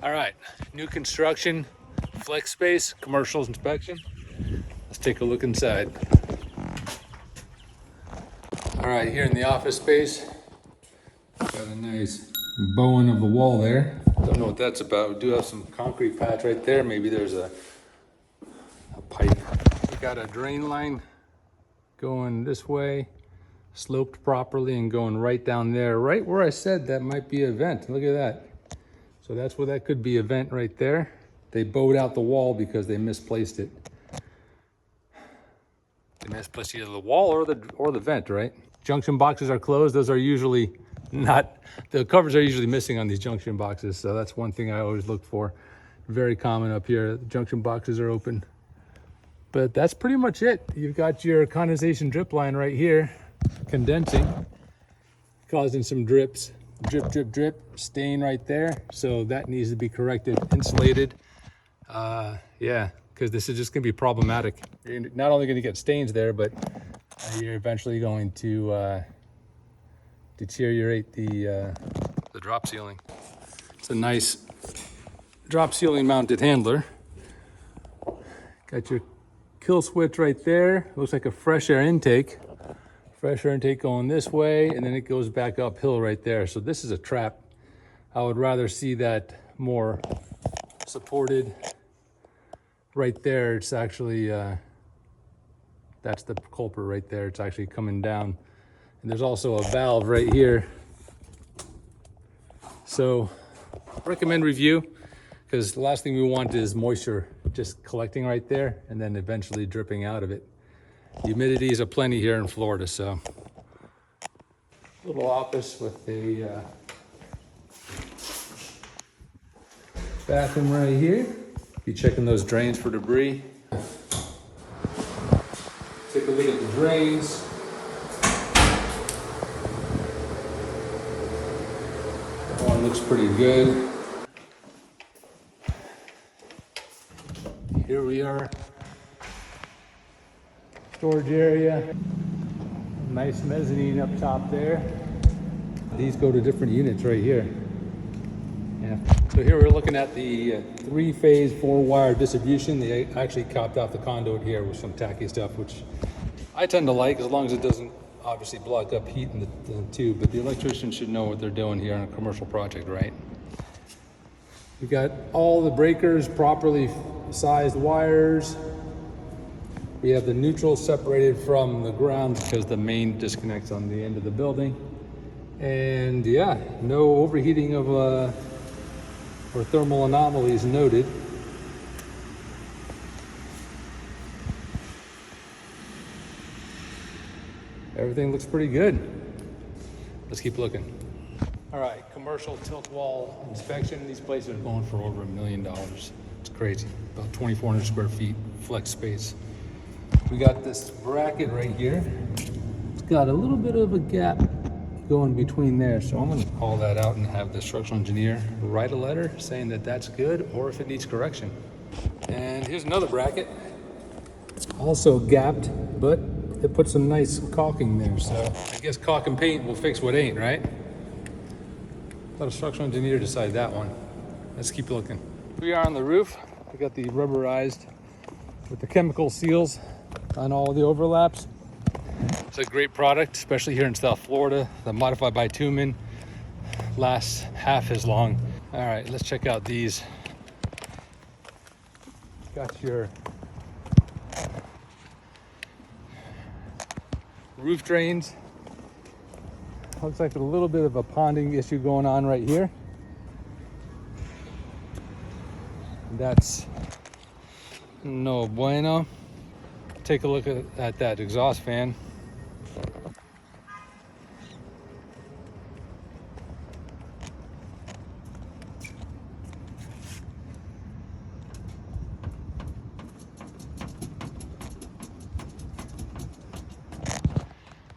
All right, new construction, flex space, commercial inspection. Let's take a look inside. All right, here in the office space, got a nice bowing of the wall there. Don't know what that's about. We do have some concrete patch right there. Maybe there's a pipe. We got a drain line going this way, sloped properly and going right down there, right where I said that might be a vent. Look at that. So that's where that could be a vent right there. They bowed out the wall because they misplaced it. They misplaced either the wall or the vent, right? Junction boxes are closed. Those are usually not, the covers are usually missing on these junction boxes. So that's one thing I always look for. Very common up here. The junction boxes are open. But that's pretty much it. You've got your condensation drip line right here, condensing, causing some drips. Drip, drip, drip, stain right there. So that needs to be corrected, insulated. Yeah, because this is just gonna be problematic. You're not only gonna get stains there, but you're eventually going to deteriorate the drop ceiling. It's a nice drop ceiling mounted handler. Got your kill switch right there. Looks like a fresh air intake. Fresh air intake going this way, and then it goes back uphill right there. So this is a trap. I would rather see that more supported. Right there, it's actually, that's the culprit right there. It's actually coming down. And there's also a valve right here. So recommend review, because the last thing we want is moisture just collecting right there and then eventually dripping out of it. Humidity is aplenty here in Florida, so. Little office with a bathroom right here. Be checking those drains for debris. Take a look at the drains. One looks pretty good. Here we are. Storage area. Nice mezzanine up top there. These go to different units right here. Yeah. So here we're looking at the 3-phase 4-wire distribution. They actually copped off the conduit here with some tacky stuff, which I tend to like as long as it doesn't obviously block up heat in the tube. But the electrician should know what they're doing here on a commercial project, right? We got all the breakers, properly sized wires. We have the neutral separated from the ground because the main disconnects on the end of the building. And yeah, no overheating of or thermal anomalies noted. Everything looks pretty good. Let's keep looking. All right, commercial tilt wall inspection. These places are going for over $1 million. It's crazy. About 2,400 square feet, flex space. We got this bracket right here. It's got a little bit of a gap going between there. So I'm gonna call that out and have the structural engineer write a letter saying that that's good or if it needs correction. And here's another bracket. It's also gapped, but it put some nice caulking there. So I guess caulk and paint will fix what ain't, right? Let a structural engineer decide that one. Let's keep looking. We are on the roof. We got the rubberized with the chemical seals on all the overlaps. It's a great product, especially here in South Florida. The modified bitumen lasts half as long. All right, let's check out these. Got your roof drains. Looks like a little bit of a ponding issue going on right here. That's no bueno. Take a look at that exhaust fan.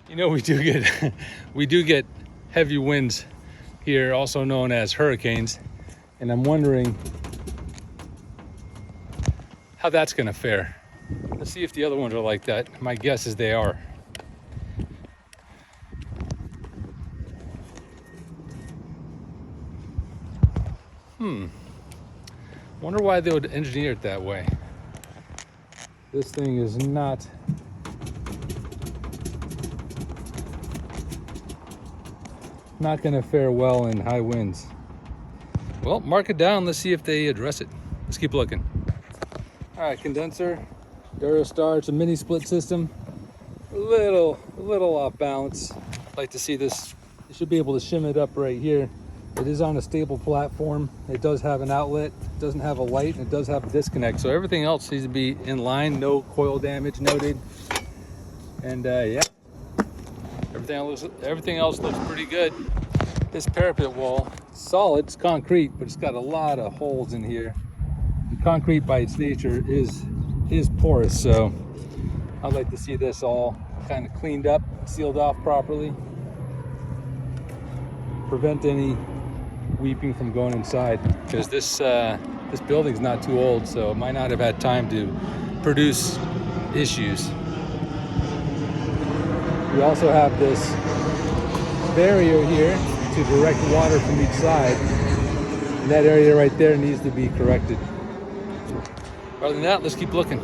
You know, we do get heavy winds here, also known as hurricanes, and I'm wondering how that's gonna fare. Let's see if the other ones are like that. My guess is they are. Wonder why they would engineer it that way. This thing is not gonna fare well in high winds. Well, mark it down. Let's see if they address it. Let's keep looking. All right, condenser, Durastar. It's a mini split system. A little off balance. Like to see this. You should be able to shim it up right here. It is on a stable platform. It does have an outlet. It doesn't have a light, and it does have a disconnect. So everything else needs to be in line. No coil damage noted. And yeah, everything else looks pretty good. This parapet wall, solid, it's concrete, but it's got a lot of holes in here. The concrete by its nature is porous, so I'd like to see this all kind of cleaned up, sealed off properly. Prevent any weeping from going inside, because this building's not too old, so it might not have had time to produce issues. We also have this barrier here to direct water from each side. And that area right there needs to be corrected. Other than that, let's keep looking.